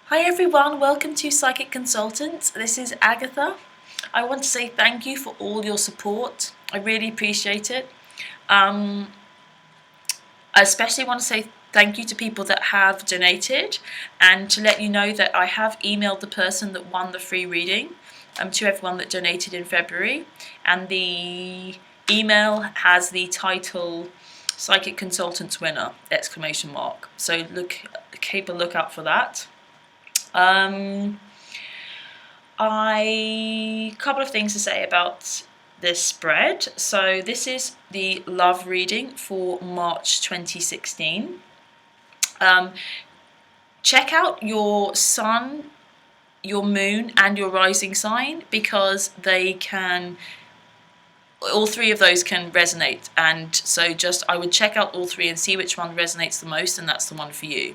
Hi everyone, welcome to Psychic Consultants. This is Agatha. I want to say thank you for all your support. I really appreciate it. I especially want to say thank you to people that have donated, and to let you know that I have emailed the person that won the free reading to everyone that donated in February, and the email has the title Psychic Consultants Winner! So keep a lookout for that. Couple of things to say about this spread. So this is the love reading for March 2016. Check out your sun, your moon, and your rising sign, because all three of those can resonate, and so I would check out all three and see which one resonates the most, and that's the one for you.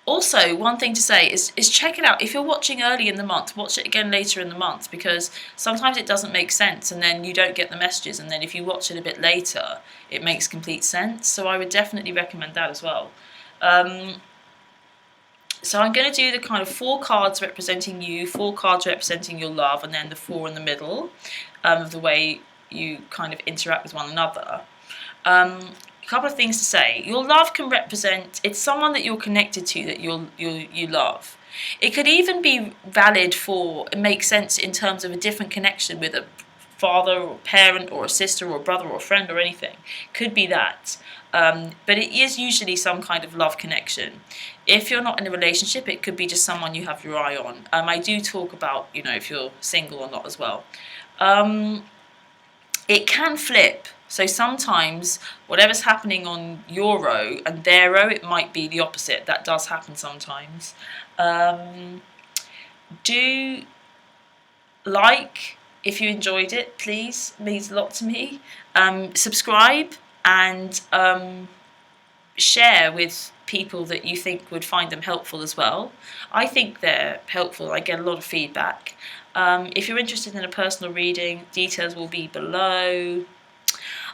Also, one thing to say is check it out. If you're watching early in the month, watch it again later in the month, because sometimes it doesn't make sense and then you don't get the messages, and then if you watch it a bit later, it makes complete sense. So I would definitely recommend that as well. So I'm going to do the kind of 4 cards representing you, 4 cards representing your love, and then the 4 in the middle of the way you kind of interact with one another. A couple of things to say. Your love can represent, it's someone that you're connected to, that you love. It could even be valid for, it makes sense in terms of a different connection with a father or parent or a sister or a brother or a friend or anything. Could be that. But it is usually some kind of love connection. If you're not in a relationship, it could be just someone you have your eye on. I do talk about, if you're single or not as well. It can flip. So sometimes whatever's happening on your row and their row, it might be the opposite. That does happen sometimes. Do like, if you enjoyed it, please. It means a lot to me. Subscribe and share with people that you think would find them helpful as well. I think they're helpful. I get a lot of feedback. If you're interested in a personal reading, details will be below.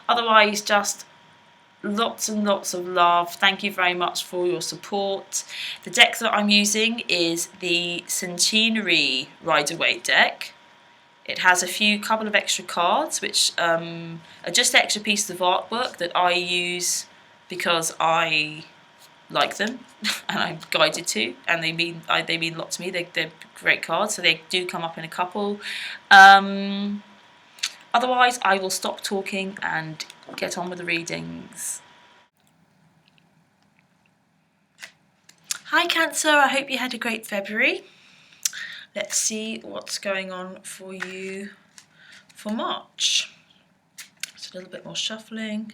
Otherwise, just lots and lots of love. Thank you very much for your support. The deck that I'm using is the Centenary Rider-Waite deck. It has a couple of extra cards, which are just extra pieces of artwork that I use because I like them and I'm guided to, and they mean a lot to me. They're great cards, so they do come up in a couple. Otherwise, I will stop talking and get on with the readings. Hi Cancer, I hope you had a great February. Let's see what's going on for you for March. Just a little bit more shuffling.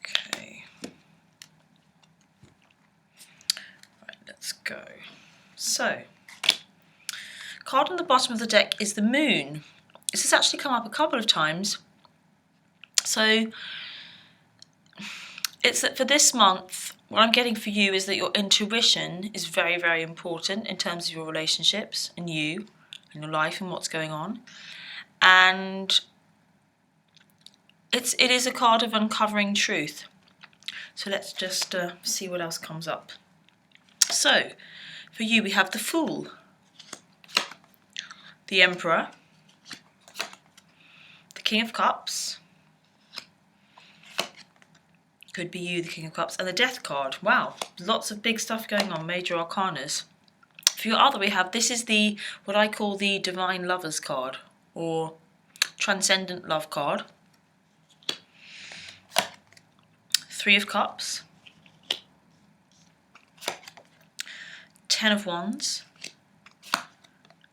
Okay. Right, let's go. So, card on the bottom of the deck is the Moon. This has actually come up a couple of times. So, it's that for this month, what I'm getting for you is that your intuition is very, very important in terms of your relationships and you and your life and what's going on. And it is a card of uncovering truth. So let's just see what else comes up. So, for you we have the Fool, the Emperor, the King of Cups, could be you, the King of Cups, and the Death card. Wow, lots of big stuff going on, major arcanas. For your other we have, this is what I call the Divine Lovers card, or Transcendent Love card. 3 of Cups, 10 of Wands,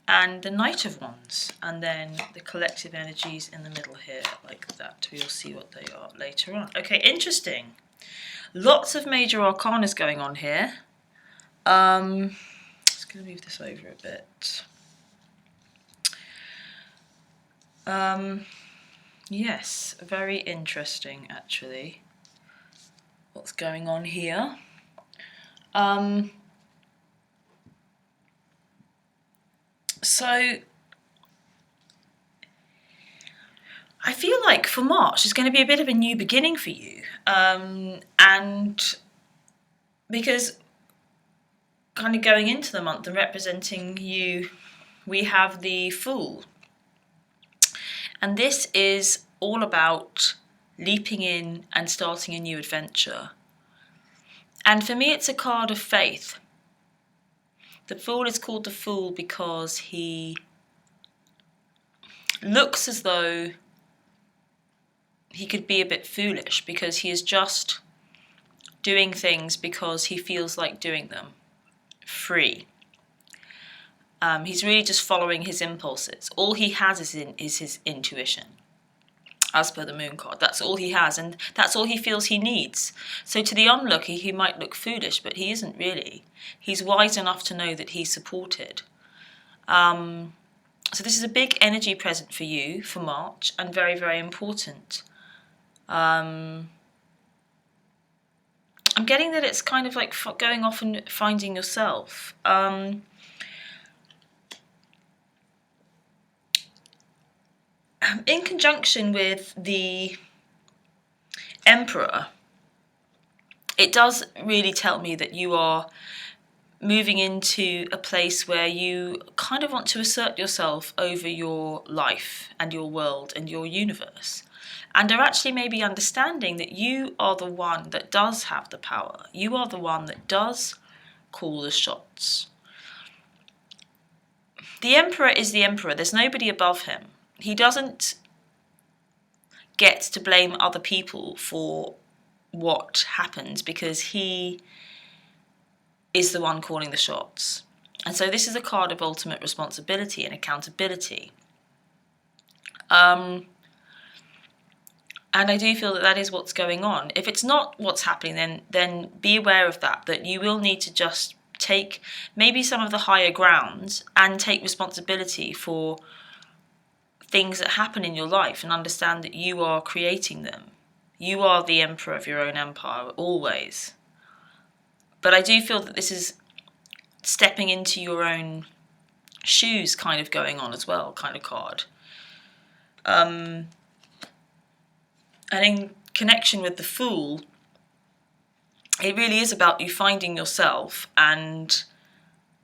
and the Knight of Wands, and then the collective energies in the middle here, like that. We'll see what they are later on. Okay, interesting. Lots of major arcanas going on here. Just going to move this over a bit. Yes, very interesting actually. What's going on here? So I feel like for March, it's going to be a bit of a new beginning for you. And because kind of going into the month and representing you, we have the Fool. And this is all about leaping in and starting a new adventure. And for me, it's a card of faith. The Fool is called the Fool because he looks as though he could be a bit foolish, because he is just doing things because he feels like doing them, free. He's really just following his impulses. All he has is his intuition, as per the Moon card. That's all he has, and that's all he feels he needs. So to the onlooker, he might look foolish, but he isn't really. He's wise enough to know that he's supported. So this is a big energy present for you for March, and very, very important. I'm getting that it's kind of like going off and finding yourself. In conjunction with the Emperor, it does really tell me that you are moving into a place where you kind of want to assert yourself over your life and your world and your universe, and are actually maybe understanding that you are the one that does have the power. You are the one that does call the shots. The Emperor is the Emperor. There's nobody above him. He doesn't get to blame other people for what happens, because he is the one calling the shots. And so this is a card of ultimate responsibility and accountability. And I do feel that that is what's going on. If it's not what's happening, then be aware of that you will need to just take maybe some of the higher grounds and take responsibility for things that happen in your life, and understand that you are creating them. You are the emperor of your own empire, always. But I do feel that this is stepping into your own shoes kind of going on as well, kind of card. And in connection with the Fool, it really is about you finding yourself and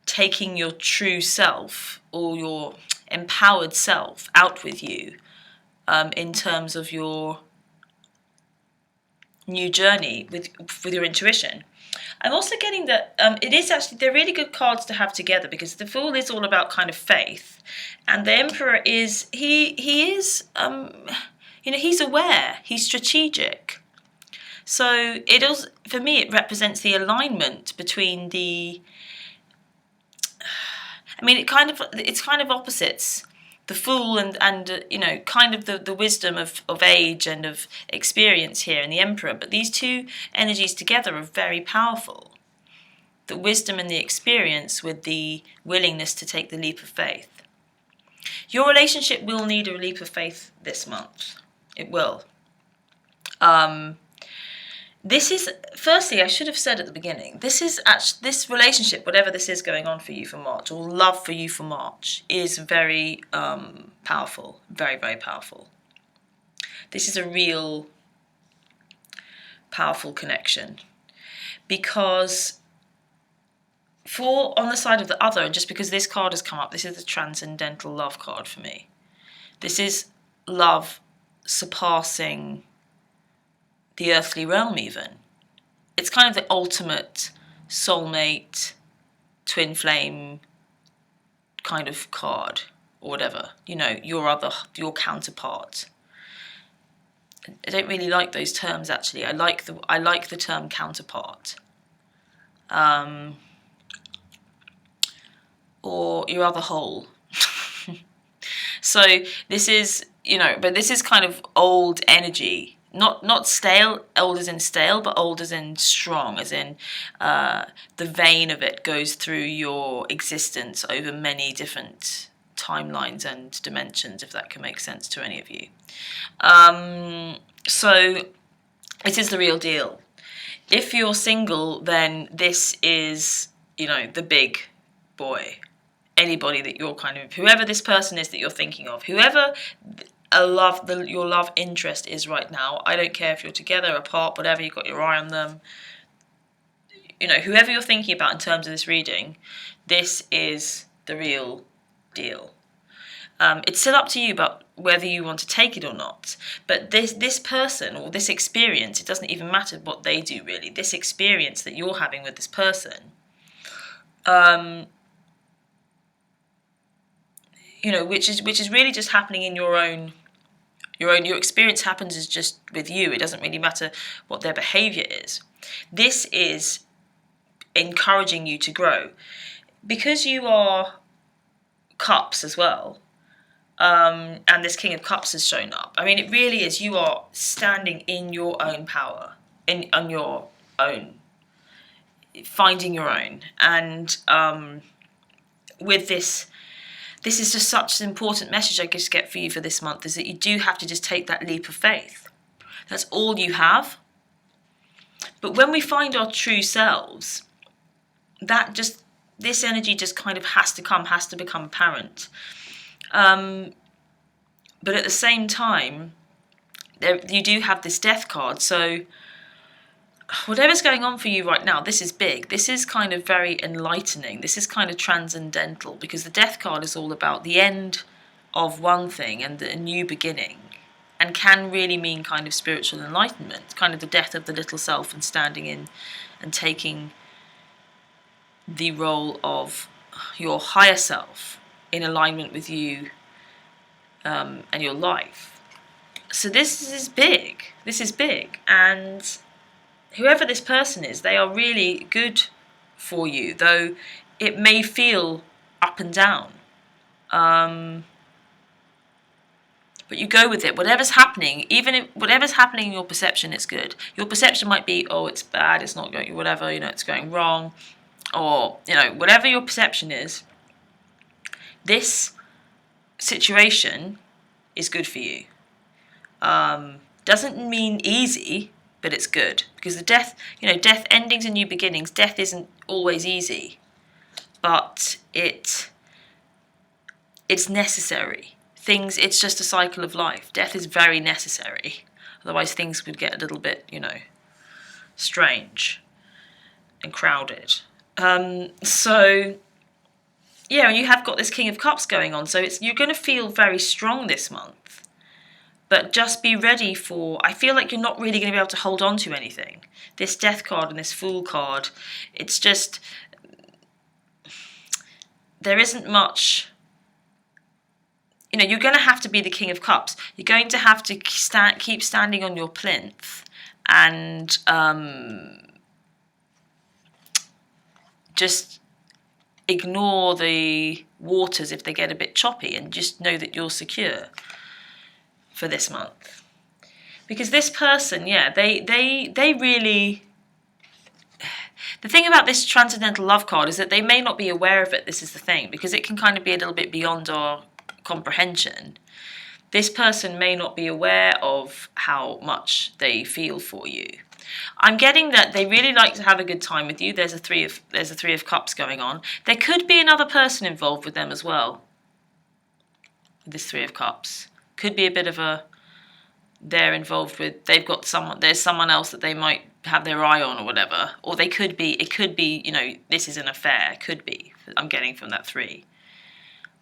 taking your true self, or your empowered self, out with you, in terms of your new journey with your intuition. I'm also getting that it is actually, they're really good cards to have together, because the Fool is all about kind of faith, and the Emperor is he is he's aware, he's strategic. So it is, for me, it represents the alignment between the. I mean, it's kind of opposites. The Fool and kind of the wisdom of age and of experience here in the Emperor. But these two energies together are very powerful. The wisdom and the experience with the willingness to take the leap of faith. Your relationship will need a leap of faith this month. It will. This is, firstly, I should have said at the beginning, this relationship, whatever this is going on for you for March, or love for you for March, is very powerful, very, very powerful. This is a real powerful connection, because on the side of the other, and just because this card has come up, this is the transcendental love card for me. This is love surpassing the earthly realm even. It's kind of the ultimate soulmate, twin flame kind of card, or whatever. Your counterpart. I don't really like those terms, actually. I like the term counterpart. Or your other whole. So this is, but this is kind of old energy. Not stale, old as in stale, but old as in strong, as in the vein of it goes through your existence over many different timelines and dimensions, if that can make sense to any of you. So it is the real deal. If you're single, then this is, the big boy. Anybody that you're whoever this person is that you're thinking of, whoever your love interest is right now. I don't care if you're together, apart, whatever, you've got your eye on them. Whoever you're thinking about in terms of this reading, this is the real deal. It's still up to you about whether you want to take it or not. But this person or this experience, it doesn't even matter what they do really. This experience that you're having with this person, which is really just happening in your experience happens is just with you. It doesn't really matter what their behaviour is. This is encouraging you to grow. Because you are cups as well, and this King of Cups has shown up. I mean, it really is, you are standing in your own power, on your own, finding your own. And with this is just such an important message I just get for you for this month, is that you do have to just take that leap of faith. That's all you have. But when we find our true selves, this energy just kind of has to become apparent. But at the same time, you do have this death card. So whatever's going on for you right now, this is big. This is kind of very enlightening. This is kind of transcendental, because the death card is all about the end of one thing and a new beginning, and can really mean kind of spiritual enlightenment, kind of the death of the little self and standing in and taking the role of your higher self in alignment with you and your life. So this is big. This is big. And whoever this person is, they are really good for you, though it may feel up and down. But you go with it. Whatever's happening, whatever's happening in your perception, it's good. Your perception might be, oh, it's bad, it's not going, whatever, it's going wrong. Or, whatever your perception is, this situation is good for you. Doesn't mean easy, but it's good. Because the death endings and new beginnings, death isn't always easy. But it's necessary. It's just a cycle of life. Death is very necessary. Otherwise things would get a little bit, strange and crowded. So, yeah, and you have got this King of Cups going on, so you're going to feel very strong this month. But just be ready I feel like you're not really going to be able to hold on to anything. This Death card and this Fool card, it's just, there isn't much, you're going to have to be the King of Cups. You're going to have to keep standing on your plinth and just ignore the waters if they get a bit choppy, and just know that you're secure for this month. Because this person, they really... The thing about this Transcendental Love card is that they may not be aware of it. This is the thing, because it can kind of be a little bit beyond our comprehension. This person may not be aware of how much they feel for you. I'm getting that they really like to have a good time with you. There's a three of Cups going on. There could be another person involved with them as well. This Three of Cups could be a bit of they're involved with. They've got there's someone else that they might have their eye on or whatever. Or it could be, this is an affair. Could be. I'm getting from that 3.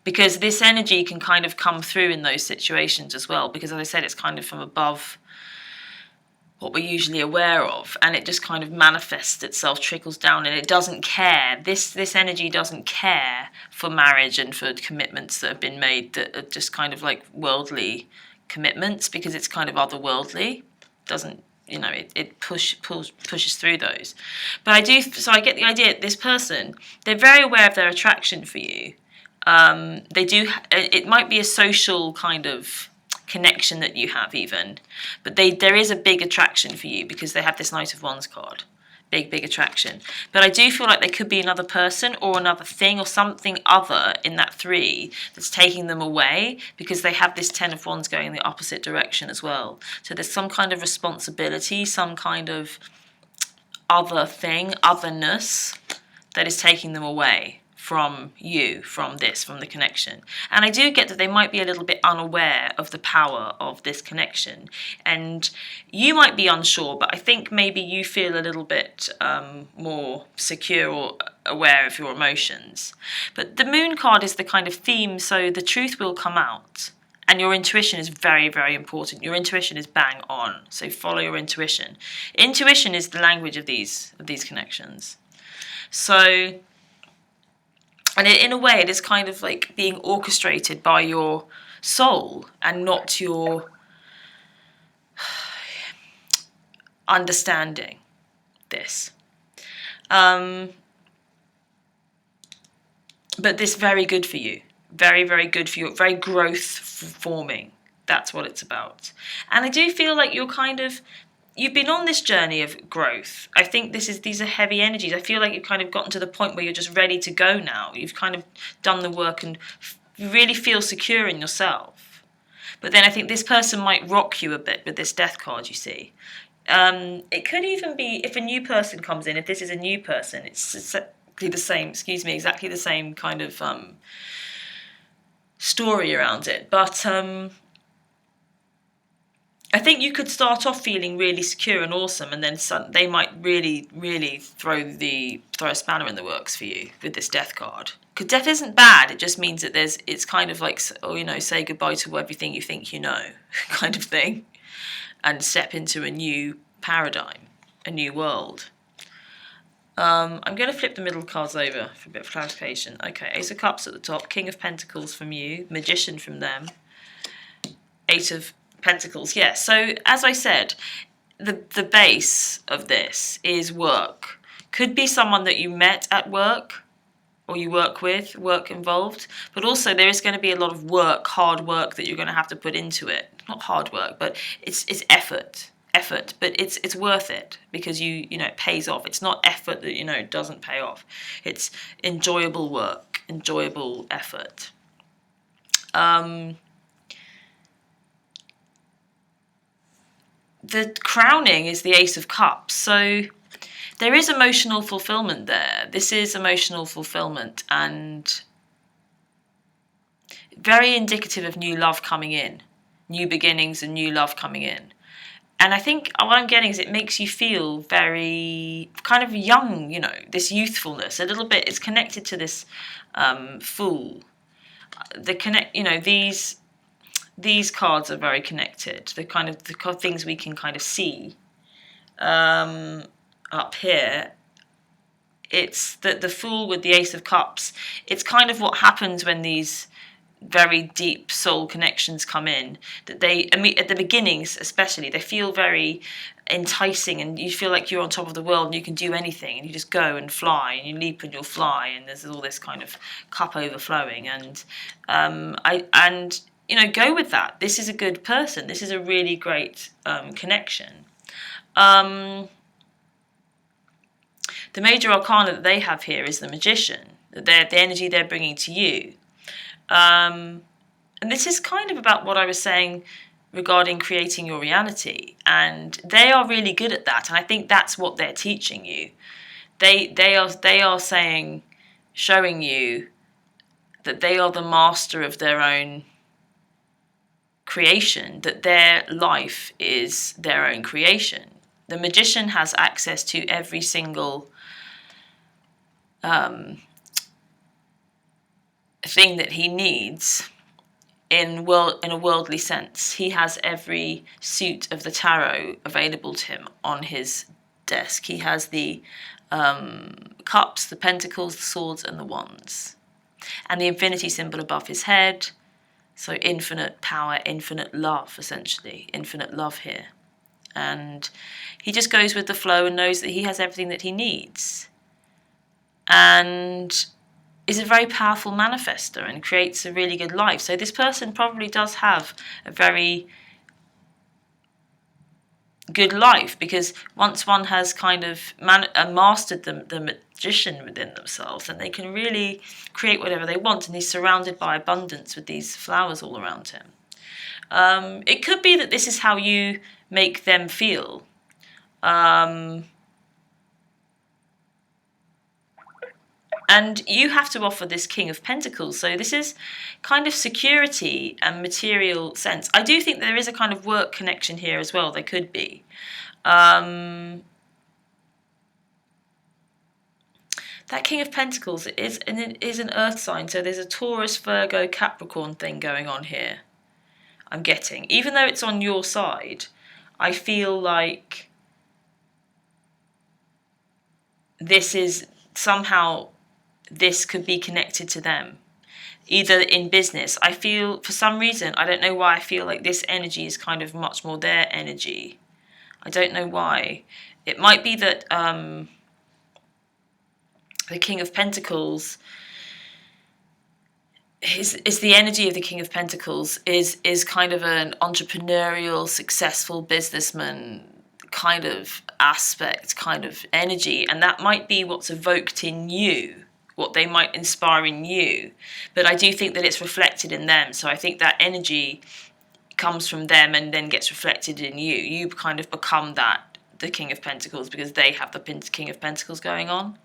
Because this energy can kind of come through in those situations as well. Because as I said, it's kind of from above what we're usually aware of, and it just kind of manifests itself, trickles down, and it doesn't care. This energy doesn't care for marriage and for commitments that have been made that are just kind of like worldly commitments, because it's kind of otherworldly. Doesn't, it pushes through those. But I get the idea that this person, they're very aware of their attraction for you. They do. It might be a social kind of connection that you have even, but there is a big attraction for you, because they have this Knight of Wands card. Big attraction. But I do feel like there could be another person or another thing or something other in that 3 that's taking them away, because they have this 10 of Wands going in the opposite direction as well. So there's some kind of responsibility, some kind of other thing, otherness, that is taking them away from you, from the connection. And I do get that they might be a little bit unaware of the power of this connection. And you might be unsure, but I think maybe you feel a little bit more secure or aware of your emotions. But the moon card is the kind of theme, so the truth will come out. And your intuition is very, very important. Your intuition is bang on. So follow your intuition. Intuition is the language of these connections. So, and in a way, it is kind of like being orchestrated by your soul and not your understanding this. But this very good for you. Very, very good for you. Very growth forming. That's what it's about. And I do feel like you've been on this journey of growth. I think these are heavy energies. I feel like you've kind of gotten to the point where you're just ready to go now. You've kind of done the work and you really feel secure in yourself. But then I think this person might rock you a bit with this death card, you see. It could even be if a new person comes in, if this is a new person, it's exactly the same kind of story around it. But I think you could start off feeling really secure and awesome, and then they might really, really throw a spanner in the works for you with this death card. Because death isn't bad; it just means that it's kind of like, say goodbye to everything you think you know, kind of thing, and step into a new paradigm, a new world. I'm going to flip the middle cards over for a bit of clarification. Okay, Ace of Cups at the top, King of Pentacles from you, Magician from them, Eight of Pentacles. Yeah, so as I said, the base of this is work. Could be someone that you met at work or you work with, work involved, but also there is going to be a lot of work, hard work that you're going to have to put into it. Not hard work, but it's effort, but it's worth it because it pays off. It's not effort that doesn't pay off. It's enjoyable work, enjoyable effort. The crowning is the Ace of Cups, so there is emotional fulfillment there. This is emotional fulfillment and very indicative of new love coming in, new beginnings and new love coming in. And I think what I'm getting is it makes you feel very kind of young, this youthfulness. A little bit, it's connected to this Fool. These cards are very connected. The things we can kind of see up here. It's the Fool with the Ace of Cups. It's kind of what happens when these very deep soul connections come in, that at the beginnings especially, they feel very enticing and you feel like you're on top of the world and you can do anything and you just go and fly and you leap and you'll fly and there's all this kind of cup overflowing and go with that. This is a good person. This is a really great connection. The major arcana that they have here is the Magician. The energy they're bringing to you. And this is kind of about what I was saying regarding creating your reality. And they are really good at that. And I think that's what they're teaching you. They are showing you that they are the master of their own creation, that their life is their own creation. The Magician has access to every single thing that he needs in a worldly sense. He has every suit of the tarot available to him on his desk. He has the cups, the pentacles, the swords, and the wands, and the infinity symbol above his head. So infinite power, infinite love, essentially. Infinite love here. And he just goes with the flow and knows that he has everything that he needs. And is a very powerful manifester and creates a really good life. So this person probably does have a very good life, because once one has kind of mastered the magician within themselves, then they can really create whatever they want, and he's surrounded by abundance with these flowers all around him. It could be that this is how you make them feel. And you have to offer this King of Pentacles. So this is kind of security and material sense. I do think there is a kind of work connection here as well. There could be. That King of Pentacles is an earth sign. So there's a Taurus, Virgo, Capricorn thing going on here. I'm getting. Even though it's on your side, I feel like this is somehow, this could be connected to them, either in business. I feel, for some reason, I don't know why, I feel like this energy is kind of much more their energy. I don't know why. It might be that the King of Pentacles is the energy of the King of Pentacles is kind of an entrepreneurial, successful businessman kind of aspect, kind of energy, and that might be what's evoked in you, what they might inspire in you. But I do think that it's reflected in them. So I think that energy comes from them and then gets reflected in you. You kind of become that, the King of Pentacles, because they have the King of Pentacles going on.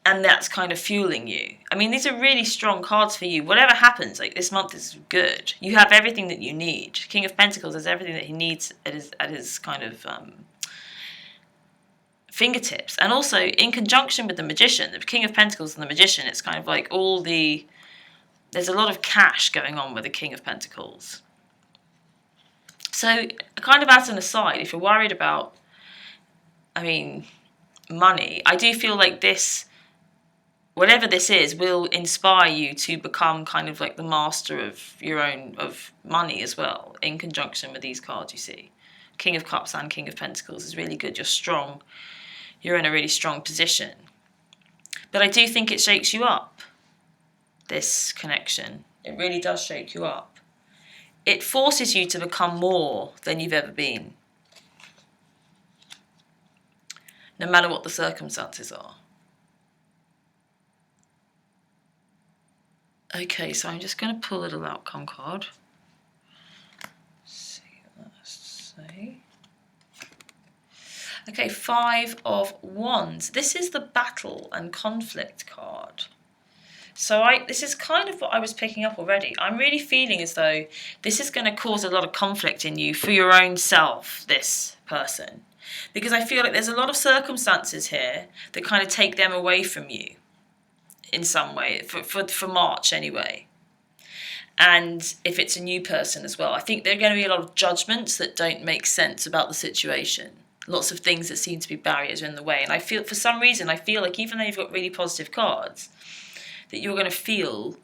And that's kind of fueling you. I mean, these are really strong cards for you. Whatever happens, like, this month is good. You have everything that you need. King of Pentacles has everything that he needs at his kind of fingertips. And also, in conjunction with the Magician, the King of Pentacles and the Magician, it's kind of like there's a lot of cash going on with the King of Pentacles. So, kind of as an aside, if you're worried about, money, I do feel like this, whatever this is, will inspire you to become kind of like the master of your own, of money as well, in conjunction with these cards you see. King of Cups and King of Pentacles is really good. You're strong. You're in a really strong position. But I do think it shakes you up, this connection. It really does shake you up. It forces you to become more than you've ever been, no matter what the circumstances are. Okay, so I'm just going to pull a little outcome card. See what that has to say. Okay, 5 of Wands. This is the battle and conflict card. So this is kind of what I was picking up already. I'm really feeling as though this is going to cause a lot of conflict in you for your own self, this person. Because I feel like there's a lot of circumstances here that kind of take them away from you in some way, for March anyway. And if it's a new person as well, I think there are going to be a lot of judgments that don't make sense about the situation. Lots of things that seem to be barriers in the way. And I feel, for some reason, I feel like even though you've got really positive cards, that you're going to feel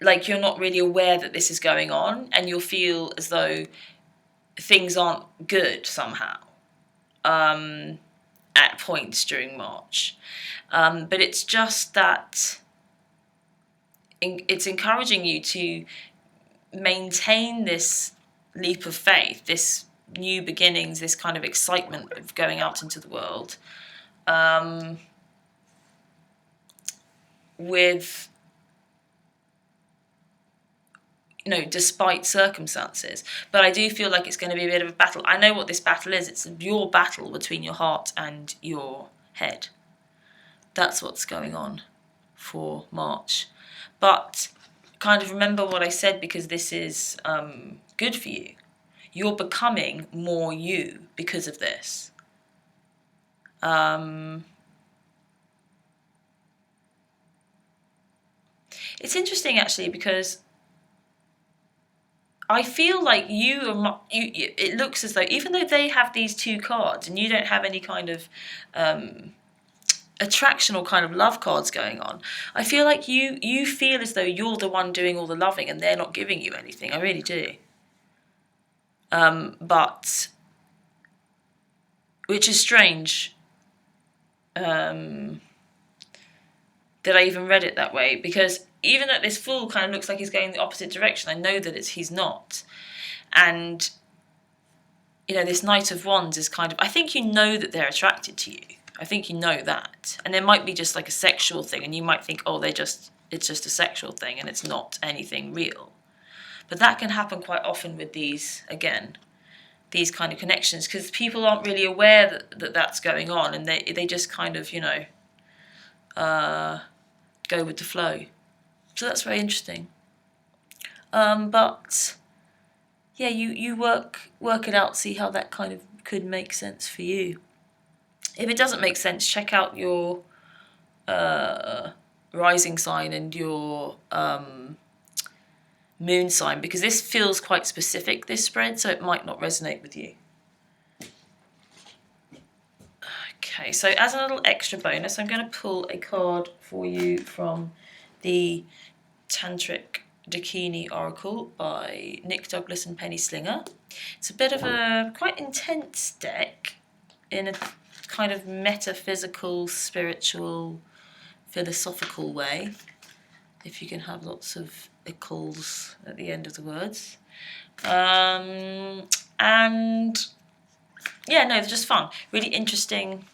like you're not really aware that this is going on, and you'll feel as though things aren't good somehow at points during March. But it's just that it's encouraging you to maintain this leap of faith, this new beginnings, this kind of excitement of going out into the world, with, despite circumstances. But I do feel like it's going to be a bit of a battle. I know what this battle is. It's your battle between your heart and your head. That's what's going on for March. But kind of remember what I said, because this is good for you. You're becoming more you because of this. It's interesting actually, because I feel like it looks as though, even though they have these two cards and you don't have any kind of attraction or kind of love cards going on, I feel like you feel as though you're the one doing all the loving and they're not giving you anything. I really do. But which is strange that I even read it that way, because even though this Fool kind of looks like he's going the opposite direction, I know that he's not. And this Knight of Wands is kind of, I think that they're attracted to you. I think you know that. And there might be just like a sexual thing, and you might think, oh, it's just a sexual thing and it's not anything real. But that can happen quite often with these, again, these kind of connections, because people aren't really aware that that's going on, and they just kind of, go with the flow. So that's very interesting. But yeah, you work it out, see how that kind of could make sense for you. If it doesn't make sense, check out your rising sign and your moon sign, because this feels quite specific, this spread, so it might not resonate with you. Okay, so as a little extra bonus, I'm going to pull a card for you from the Tantric Dakini Oracle by Nick Douglas and Penny Slinger. It's a bit of a quite intense deck in a kind of metaphysical, spiritual, philosophical way, if you can have lots of ickles at the end of the words. And yeah, no, they're just fun. Really interesting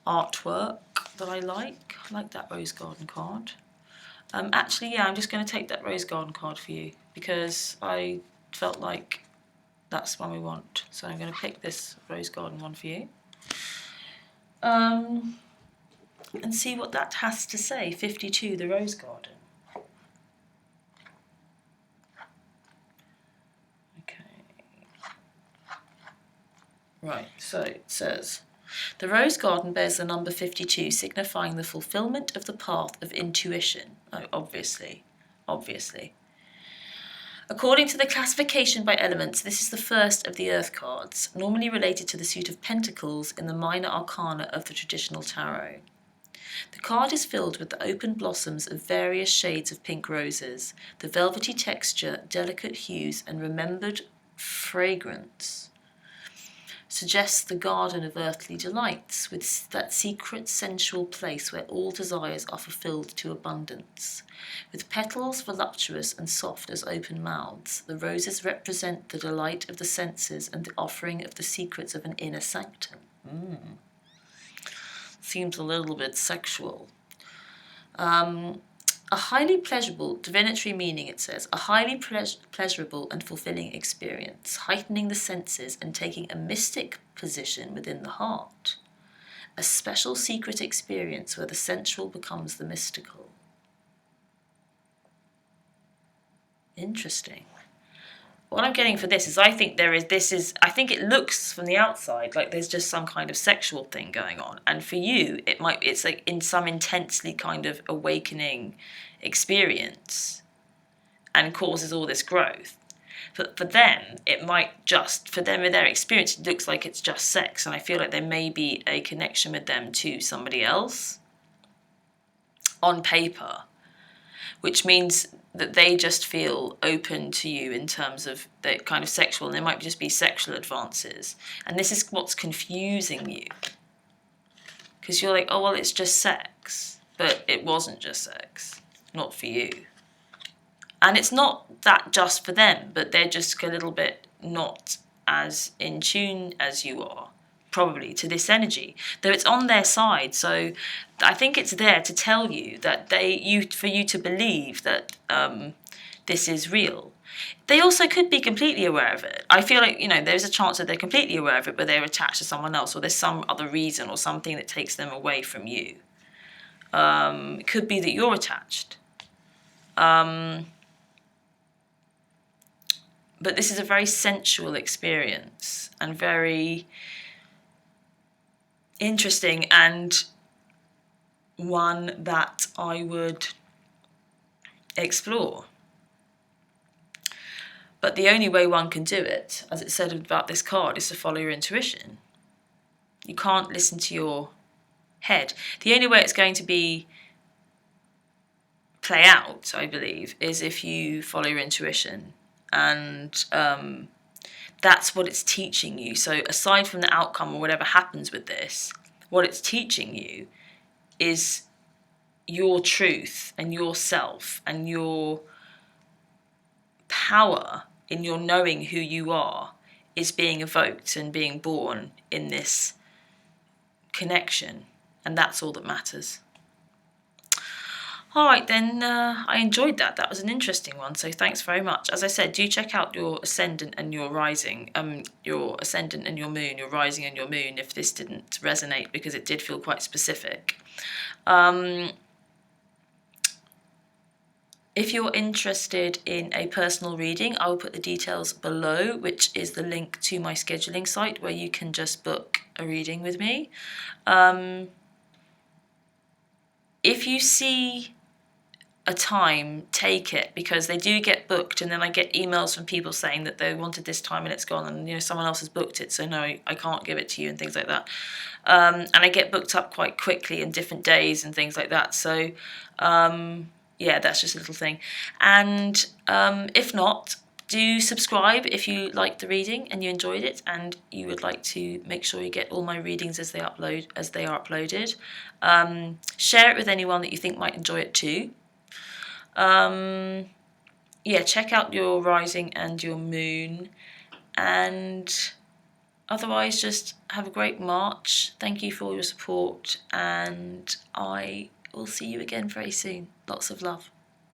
artwork that I like. I like that Rose Garden card. Actually, yeah, I'm just going to take that Rose Garden card for you, because I felt like that's one we want. So I'm going to pick this Rose Garden one for you. And see what that has to say. 52, the Rose Garden. Right, so it says, the rose garden bears the number 52, signifying the fulfillment of the path of intuition. Oh, obviously. According to the classification by elements, this is the first of the earth cards, normally related to the suit of pentacles in the minor arcana of the traditional tarot. The card is filled with the open blossoms of various shades of pink roses, the velvety texture, delicate hues, and remembered fragrance suggests the garden of earthly delights, with that secret sensual place where all desires are fulfilled to abundance. With petals voluptuous and soft as open mouths, the roses represent the delight of the senses and the offering of the secrets of an inner sanctum. Seems a little bit sexual. A highly pleasurable, divinatory meaning, it says, a highly pleasurable and fulfilling experience, heightening the senses and taking a mystic position within the heart. A special secret experience where the sensual becomes the mystical. Interesting. What I'm getting for this is I think it looks from the outside like there's just some kind of sexual thing going on. And for you, it's like in some intensely kind of awakening experience and causes all this growth. But for them, in their experience, it looks like it's just sex. And I feel like there may be a connection with them to somebody else on paper, which means that they just feel open to you in terms of the kind of sexual, and there might just be sexual advances. And this is what's confusing you. Because you're like, oh, well, it's just sex. But it wasn't just sex. Not for you. And it's not that just for them, but they're just a little bit not as in tune as you are, probably, to this energy. Though it's on their side, so I think it's there to tell you that for you to believe that this is real. They also could be completely aware of it. I feel like, there's a chance that they're completely aware of it, but they're attached to someone else, or there's some other reason or something that takes them away from you. It could be that you're attached. But this is a very sensual experience and very interesting, and one that I would explore. But the only way one can do it, as it said about this card, is to follow your intuition. You can't listen to your head. The only way it's going to play out, I believe, is if you follow your intuition. And that's what it's teaching you. So aside from the outcome or whatever happens with this, what it's teaching you is your truth and yourself and your power in your knowing who you are is being evoked and being born in this connection. And that's all that matters. All right, then I enjoyed that. That was an interesting one, so thanks very much. As I said, do check out your ascendant and your rising, your ascendant and your moon, your rising and your moon, if this didn't resonate, because it did feel quite specific. If you're interested in a personal reading, I will put the details below, which is the link to my scheduling site where you can just book a reading with me. If you see a time, take it, because they do get booked, and then I get emails from people saying that they wanted this time and it's gone, and someone else has booked it, so no, I can't give it to you, and things like that. And I get booked up quite quickly in different days and things like that, so yeah, that's just a little thing. And if not, do subscribe if you liked the reading and you enjoyed it, and you would like to make sure you get all my readings as they are uploaded. Share it with anyone that you think might enjoy it too. Yeah, check out your rising and your moon, and otherwise just have a great March. Thank you for all your support, and I will see you again very soon. Lots of love.